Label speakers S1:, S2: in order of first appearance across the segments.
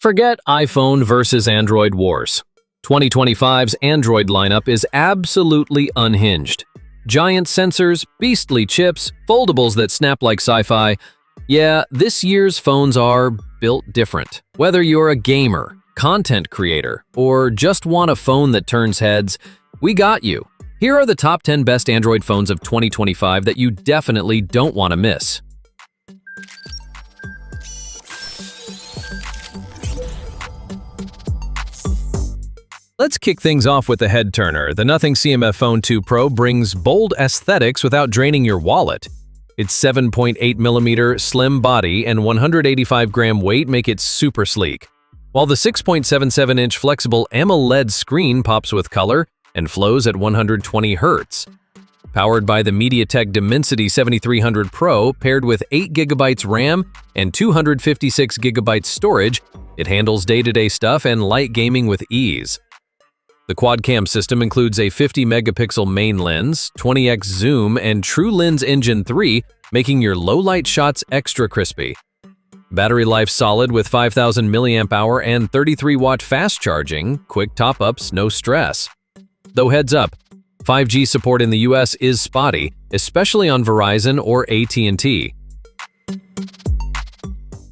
S1: Forget iPhone versus Android wars. 2025's Android lineup is absolutely unhinged. Giant sensors, beastly chips, foldables that snap like sci-fi. Yeah, this year's phones are built different. Whether you're a gamer, content creator, or just want a phone that turns heads, we got you. Here are the top 10 best Android phones of 2025 that you definitely don't want to miss. Let's kick things off with the head-turner. The Nothing CMF Phone 2 Pro brings bold aesthetics without draining your wallet. Its 7.8mm slim body and 185-gram weight make it super sleek, while the 6.77-inch flexible AMOLED screen pops with color and flows at 120 Hz. Powered by the MediaTek Dimensity 7300 Pro, paired with 8GB RAM and 256GB storage, it handles day-to-day stuff and light gaming with ease. The quad-cam system includes a 50-megapixel main lens, 20x zoom, and True Lens Engine 3, making your low-light shots extra crispy. Battery life solid with 5000 mAh and 33-watt fast charging, quick top-ups, no stress. Though heads up, 5G support in the US is spotty, especially on Verizon or AT&T.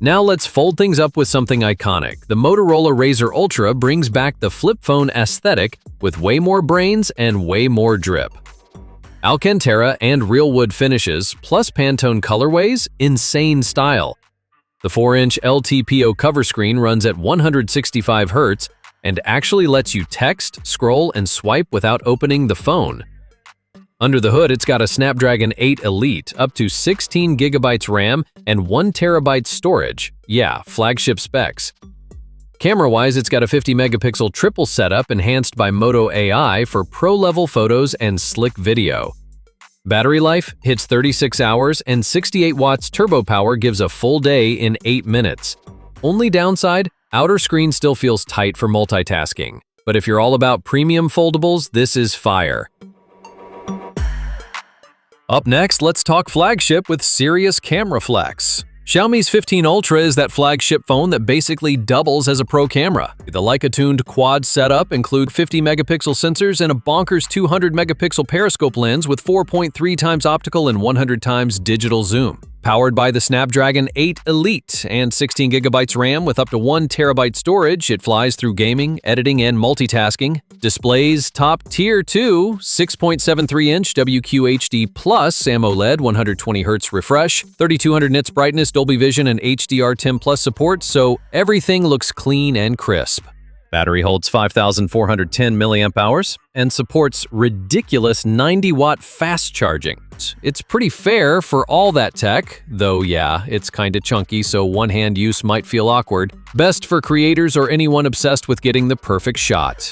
S1: Now let's fold things up with something iconic. The Motorola Razr Ultra brings back the flip phone aesthetic with way more brains and way more drip. Alcantara and real wood finishes, plus Pantone colorways, insane style. The 4-inch LTPO cover screen runs at 165 Hz and actually lets you text, scroll, and swipe without opening the phone. Under the hood, it's got a Snapdragon 8 Elite, up to 16GB RAM and 1TB storage. Yeah, flagship specs. Camera-wise, it's got a 50-megapixel triple setup enhanced by Moto AI for pro-level photos and slick video. Battery life hits 36 hours and 68 watts turbo power gives a full day in 8 minutes. Only downside, outer screen still feels tight for multitasking. But if you're all about premium foldables, this is fire. Up next, let's talk flagship with serious camera flex. Xiaomi's 15 Ultra is that flagship phone that basically doubles as a pro camera. The Leica-tuned quad setup include 50-megapixel sensors and a bonkers 200-megapixel periscope lens with 4.3 times optical and 100 times digital zoom. Powered by the Snapdragon 8 Elite and 16GB RAM with up to 1TB storage, it flies through gaming, editing, and multitasking. Displays top tier too, 6.73-inch WQHD Plus AMOLED 120Hz refresh, 3200 nits brightness, Dolby Vision, and HDR10 Plus support, so everything looks clean and crisp. Battery holds 5410 mAh and supports ridiculous 90-watt fast charging. It's pretty fair for all that tech, though yeah, it's kinda chunky so one-hand use might feel awkward. Best for creators or anyone obsessed with getting the perfect shot.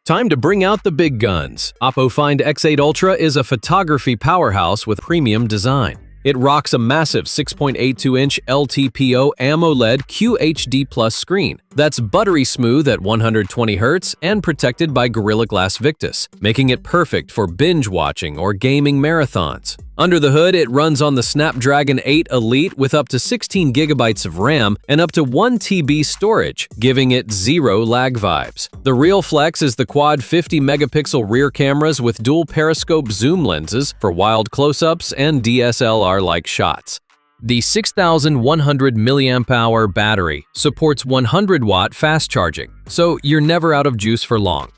S1: Time to bring out the big guns. Oppo Find X8 Ultra is a photography powerhouse with premium design. It rocks a massive 6.82-inch LTPO AMOLED QHD Plus screen that's buttery smooth at 120 Hz and protected by Gorilla Glass Victus, making it perfect for binge watching or gaming marathons. Under the hood, it runs on the Snapdragon 8 Elite with up to 16GB of RAM and up to 1TB storage, giving it zero lag vibes. The real flex is the quad 50-megapixel rear cameras with dual periscope zoom lenses for wild close-ups and DSLR-like shots. The 6100 mAh battery supports 100-watt fast charging, so you're never out of juice for long.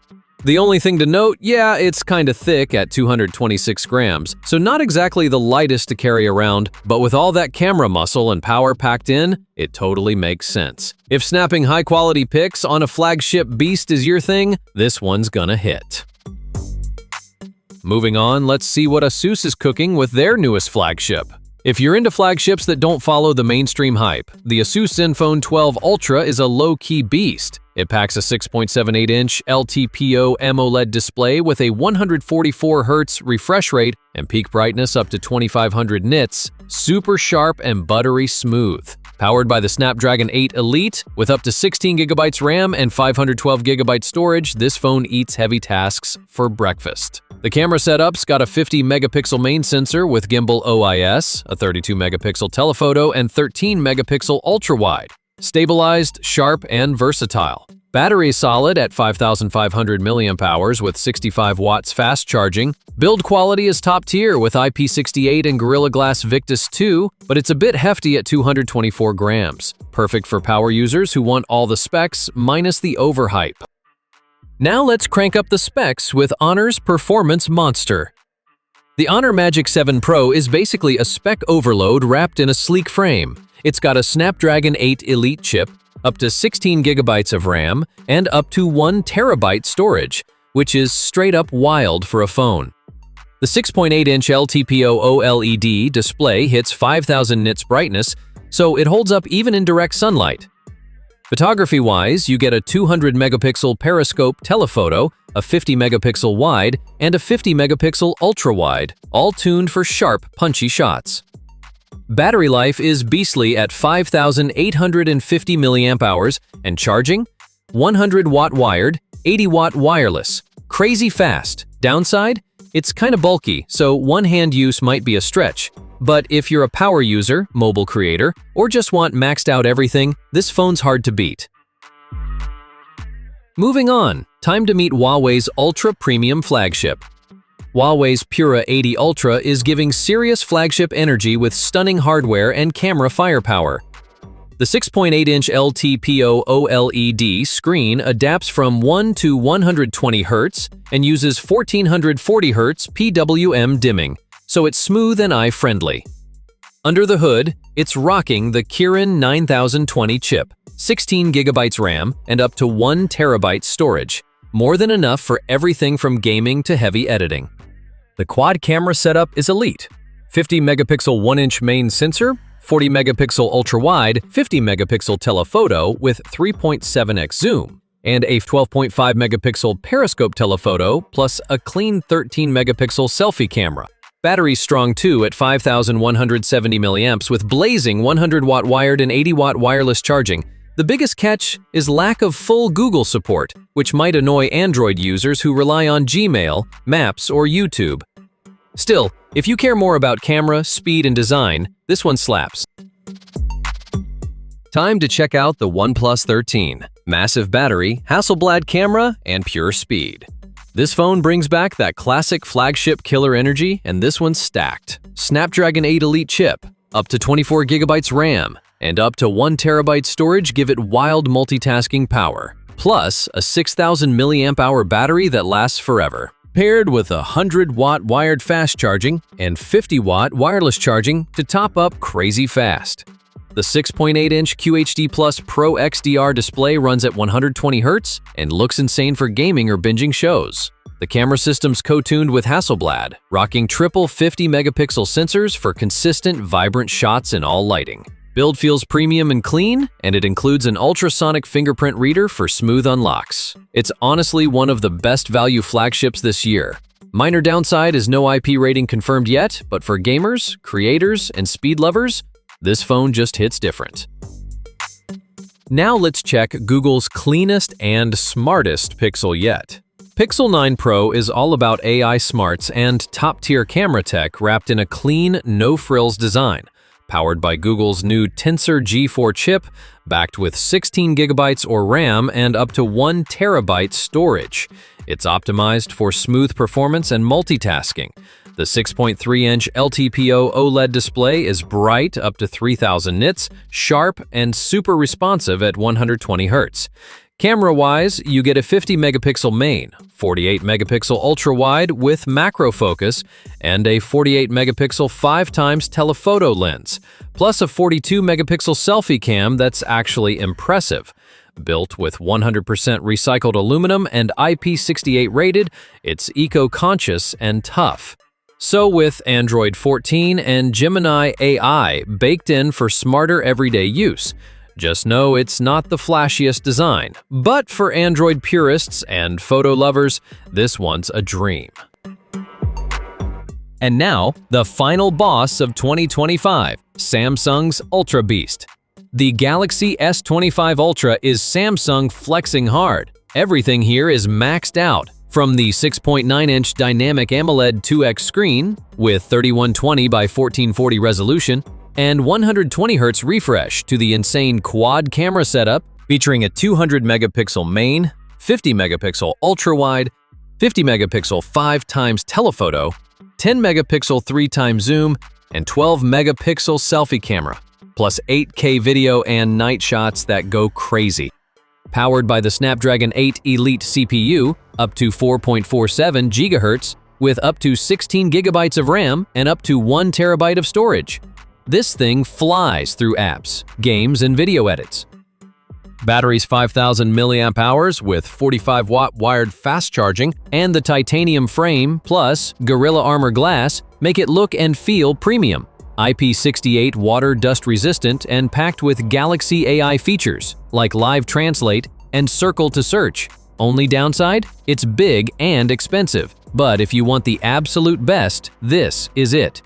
S1: The only thing to note, yeah, it's kinda thick at 226 grams, so not exactly the lightest to carry around, but with all that camera muscle and power packed in, it totally makes sense. If snapping high-quality pics on a flagship beast is your thing, this one's gonna hit. Moving on, let's see what Asus is cooking with their newest flagship. If you're into flagships that don't follow the mainstream hype, the Asus Zenfone 12 Ultra is a low-key beast. It packs a 6.78-inch LTPO AMOLED display with a 144 Hz refresh rate and peak brightness up to 2500 nits, super sharp and buttery smooth. Powered by the Snapdragon 8 Elite, with up to 16GB RAM and 512GB storage, this phone eats heavy tasks for breakfast. The camera setup's got a 50-megapixel main sensor with gimbal OIS, a 32-megapixel telephoto, and 13-megapixel ultra-wide. Stabilized, sharp, and versatile. Battery solid at 5,500 mAh with 65 watts fast charging. Build quality is top tier with IP68 and Gorilla Glass Victus 2, but it's a bit hefty at 224 grams. Perfect for power users who want all the specs minus the overhype. Now let's crank up the specs with Honor's Performance Monster. The Honor Magic 7 Pro is basically a spec overload wrapped in a sleek frame. It's got a Snapdragon 8 Elite chip, up to 16GB of RAM, and up to 1TB storage, which is straight up wild for a phone. The 6.8-inch LTPO OLED display hits 5000 nits brightness, so it holds up even in direct sunlight. Photography-wise, you get a 200-megapixel periscope telephoto, a 50-megapixel wide, and a 50-megapixel ultra-wide, all tuned for sharp, punchy shots. Battery life is beastly at 5,850 mAh, and charging? 100-watt wired, 80-watt wireless. Crazy fast. Downside? It's kinda bulky, so one-hand use might be a stretch. But if you're a power user, mobile creator, or just want maxed out everything, this phone's hard to beat. Moving on, time to meet Huawei's ultra-premium flagship. Huawei's Pura 80 Ultra is giving serious flagship energy with stunning hardware and camera firepower. The 6.8-inch LTPO OLED screen adapts from 1 to 120 Hz and uses 1440 Hz PWM dimming, so it's smooth and eye-friendly. Under the hood, it's rocking the Kirin 9020 chip, 16GB RAM, and up to 1TB storage, more than enough for everything from gaming to heavy editing. The quad camera setup is elite. 50-megapixel 1-inch main sensor, 40-megapixel ultra-wide, 50-megapixel telephoto with 3.7x zoom, and a 12.5-megapixel periscope telephoto plus a clean 13-megapixel selfie camera. Battery's strong too at 5,170 mAh with blazing 100-watt wired and 80-watt wireless charging. The biggest catch is lack of full Google support, which might annoy Android users who rely on Gmail, Maps, or YouTube. Still, if you care more about camera, speed, and design, this one slaps. Time to check out the OnePlus 13. Massive battery, Hasselblad camera, and pure speed. This phone brings back that classic flagship killer energy, and this one's stacked. Snapdragon 8 Elite chip, up to 24GB RAM, and up to 1TB storage give it wild multitasking power, plus a 6,000 mAh battery that lasts forever. Paired with 100-watt wired fast charging and 50-watt wireless charging to top up crazy fast. The 6.8-inch QHD Plus Pro XDR display runs at 120 Hz and looks insane for gaming or binging shows. The camera system's co-tuned with Hasselblad, rocking triple 50-megapixel sensors for consistent, vibrant shots in all lighting. Build feels premium and clean, and it includes an ultrasonic fingerprint reader for smooth unlocks. It's honestly one of the best value flagships this year. Minor downside is no IP rating confirmed yet, but for gamers, creators, and speed lovers, this phone just hits different. Now let's check Google's cleanest and smartest Pixel yet. Pixel 9 Pro is all about AI smarts and top-tier camera tech wrapped in a clean, no-frills design. Powered by Google's new Tensor G4 chip, backed with 16GB or RAM and up to 1TB storage. It's optimized for smooth performance and multitasking. The 6.3-inch LTPO OLED display is bright up to 3000 nits, sharp, and super responsive at 120 Hz. Camera-wise, you get a 50-megapixel main, 48-megapixel ultra-wide with macro focus, and a 48-megapixel 5x telephoto lens, plus a 42-megapixel selfie cam that's actually impressive. Built with 100% recycled aluminum and IP68 rated, it's eco-conscious and tough. So with Android 14 and Gemini AI baked in for smarter everyday use, just know it's not the flashiest design, but for Android purists and photo lovers, this one's a dream. And now, the final boss of 2025, Samsung's Ultra Beast. The Galaxy S25 Ultra is Samsung flexing hard. Everything here is maxed out. From the 6.9-inch dynamic AMOLED 2X screen with 3120 by 1440 resolution and 120Hz refresh to the insane quad camera setup featuring a 200-megapixel main, 50-megapixel ultra-wide, 50-megapixel 5x telephoto, 10-megapixel 3x zoom, and 12-megapixel selfie camera, plus 8K video and night shots that go crazy. Powered by the Snapdragon 8 Elite CPU, up to 4.47 GHz, with up to 16 GB of RAM and up to 1 TB of storage. This thing flies through apps, games, and video edits. Battery's 5,000 mAh with 45-watt wired fast charging and the titanium frame plus Gorilla Armor glass make it look and feel premium. IP68 water dust resistant and packed with Galaxy AI features like Live Translate and Circle to Search. Only downside? It's big and expensive. But if you want the absolute best, this is it.